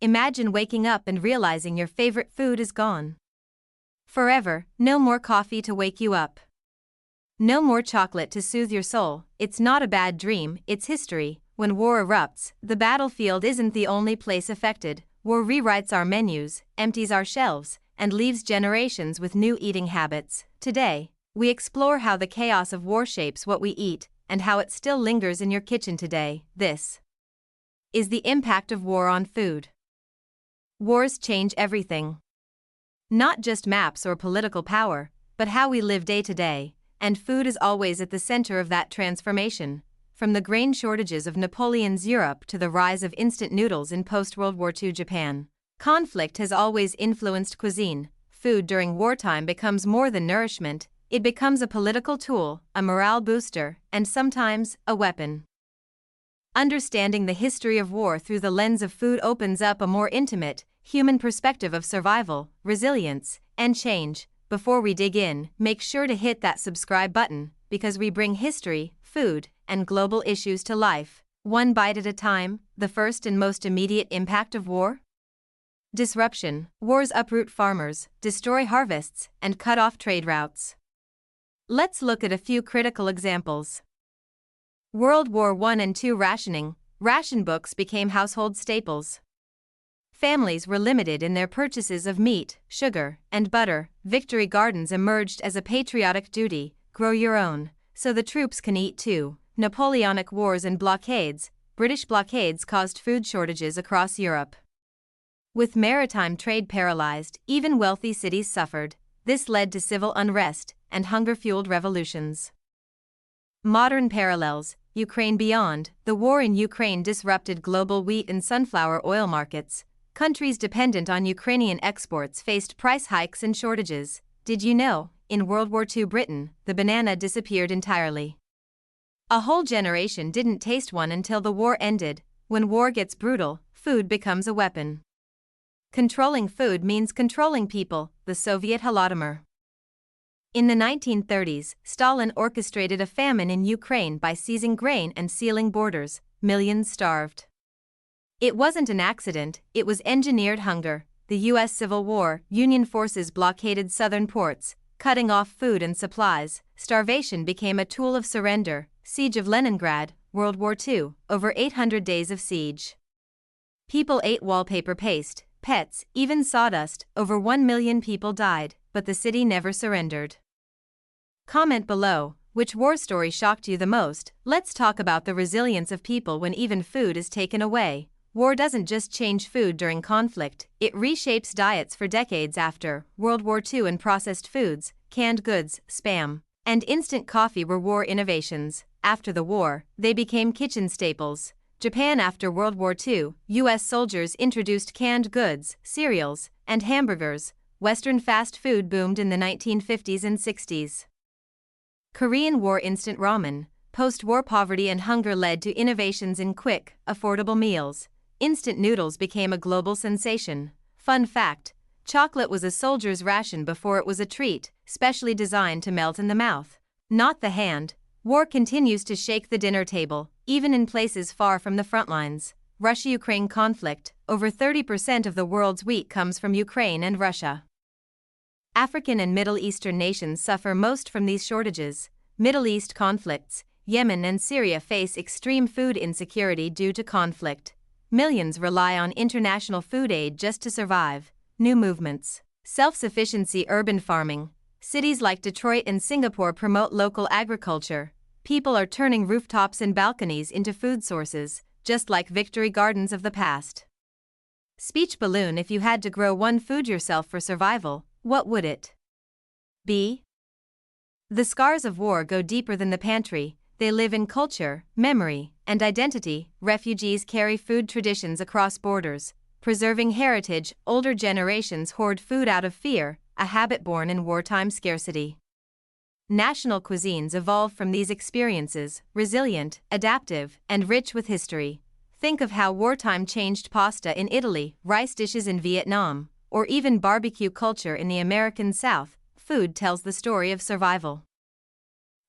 Imagine waking up and realizing your favorite food is gone. Forever, no more coffee to wake you up. No more chocolate to soothe your soul. It's not a bad dream, it's history. When war erupts, the battlefield isn't the only place affected. War rewrites our menus, empties our shelves, and leaves generations with new eating habits. Today, we explore how the chaos of war shapes what we eat, and how it still lingers in your kitchen today. This is the impact of war on food. Wars change everything. Not just maps or political power, but how we live day to day, and food is always at the center of that transformation. From the grain shortages of Napoleon's Europe to the rise of instant noodles in post-World War II Japan, conflict has always influenced cuisine. Food during wartime becomes more than nourishment, it becomes a political tool, a morale booster, and sometimes, a weapon. Understanding the history of war through the lens of food opens up a more intimate, human perspective of survival, resilience, and change. Before we dig in, make sure to hit that subscribe button, because we bring history, food, and global issues to life, one bite at a time. The first and most immediate impact of war? Disruption. Wars uproot farmers, destroy harvests, and cut off trade routes. Let's look at a few critical examples. World War I and II rationing. Ration books became household staples. Families were limited in their purchases of meat, sugar, and butter. Victory gardens emerged as a patriotic duty. Grow your own, so the troops can eat too. Napoleonic wars and blockades. British blockades caused food shortages across Europe. With maritime trade paralyzed, even wealthy cities suffered. This led to civil unrest and hunger-fueled revolutions. Modern parallels. Ukraine beyond. The war in Ukraine disrupted global wheat and sunflower oil markets. Countries dependent on Ukrainian exports faced price hikes and shortages. Did you know, in World War II Britain, the banana disappeared entirely? A whole generation didn't taste one until the war ended. When war gets brutal, food becomes a weapon. Controlling food means controlling people. The Soviet Holodomor. In the 1930s, Stalin orchestrated a famine in Ukraine by seizing grain and sealing borders. Millions starved. It wasn't an accident, it was engineered hunger. The U.S. Civil War, Union forces blockaded southern ports, cutting off food and supplies. Starvation became a tool of surrender. Siege of Leningrad, World War II, over 800 days of siege. People ate wallpaper paste, pets, even sawdust. Over 1 million people died, but the city never surrendered. Comment below, which war story shocked you the most? Let's talk about the resilience of people when even food is taken away. War doesn't just change food during conflict, it reshapes diets for decades after. World War II and processed foods, canned goods, Spam, and instant coffee were war innovations. After the war, they became kitchen staples. Japan. After World War II, U.S. soldiers introduced canned goods, cereals, and hamburgers. Western fast food boomed in the 1950s and 60s. Korean War. Instant ramen. Post-war poverty and hunger led to innovations in quick, affordable meals. Instant noodles became a global sensation. Fun fact: chocolate was a soldier's ration before it was a treat, specially designed to melt in the mouth, not the hand. War continues to shake the dinner table, even in places far from the front lines. Russia-Ukraine conflict. Over 30% of the world's wheat comes from Ukraine and Russia. African and Middle Eastern nations suffer most from these shortages. Middle East conflicts. Yemen and Syria face extreme food insecurity due to conflict. Millions rely on international food aid just to survive. New movements. Self-sufficiency. Urban farming. Cities like Detroit and Singapore promote local agriculture. People are turning rooftops and balconies into food sources, just like victory gardens of the past. Speech balloon. If you had to grow one food yourself for survival, what would it be? The scars of war go deeper than the pantry. They live in culture, memory, and identity. Refugees carry food traditions across borders, preserving heritage. Older generations hoard food out of fear, a habit born in wartime scarcity. National cuisines evolve from these experiences, resilient, adaptive, and rich with history. Think of how wartime changed pasta in Italy, rice dishes in Vietnam, or even barbecue culture in the American South. Food tells the story of survival.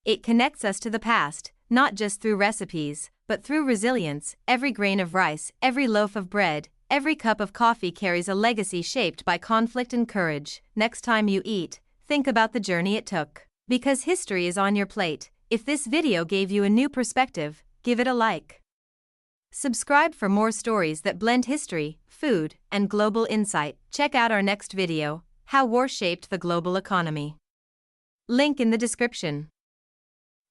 It connects us to the past, not just through recipes, but through resilience. Every grain of rice, every loaf of bread, Every cup of coffee carries a legacy shaped by conflict and courage. Next time you eat, think about the journey it took. Because history is on your plate. If this video gave you a new perspective, give it a like. Subscribe for more stories that blend history, food, and global insight. Check out our next video, How War Shaped the Global Economy. Link in the description.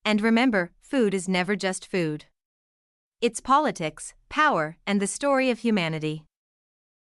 And remember, food is never just food. It's politics, power, and the story of humanity.